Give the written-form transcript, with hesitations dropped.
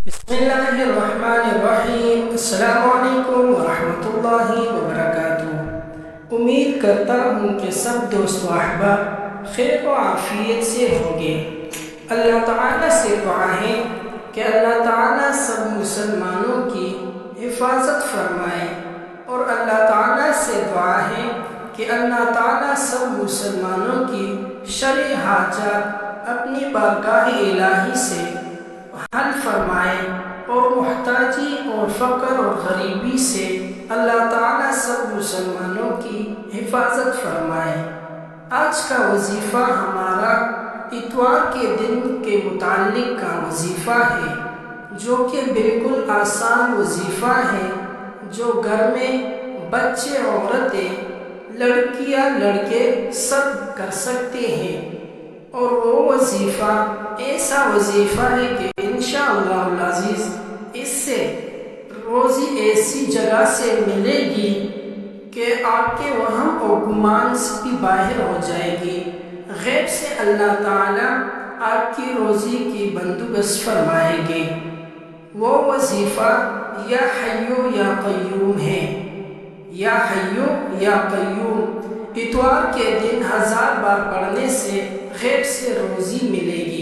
بسم اللہ الرحمن الرحیم۔ السلام علیکم ورحمۃ اللہ وبرکاتہ۔ امید کرتا ہوں کہ سب دوست و احباب خیر و عافیت سے ہوں گے۔ اللہ تعالیٰ سے دعا ہے کہ اللہ تعالیٰ سب مسلمانوں کی حفاظت فرمائے، اور اللہ تعالیٰ سے دعا ہے کہ اللہ تعالیٰ سب مسلمانوں کی شرعی حاجات اپنی بارگاہ الہی سے حل فرمائے، اور محتاجی اور فقر اور غریبی سے اللہ تعالیٰ سب مسلمانوں کی حفاظت فرمائے۔ آج کا وظیفہ ہمارا اتوار کے دن کے متعلق کا وظیفہ ہے، جو کہ بالکل آسان وظیفہ ہے، جو گھر میں بچے، عورتیں، لڑکیاں، لڑکے سب کر سکتے ہیں۔ اور وہ وظیفہ ایسا وظیفہ ہے کہ انشاءاللہ العزیز اس سے روزی ایسی جگہ سے ملے گی کہ آپ کے وہم و گمان سے بھی باہر ہو جائے گی۔ غیب سے اللہ تعالیٰ آپ کی روزی کی بندوبست فرمائے گے۔ وہ وظیفہ یا حیو یا قیوم ہے۔ یا حیو یا قیوم اتوار کے دن 1000 بار پڑھنے سے غیب سے روزی ملے گی۔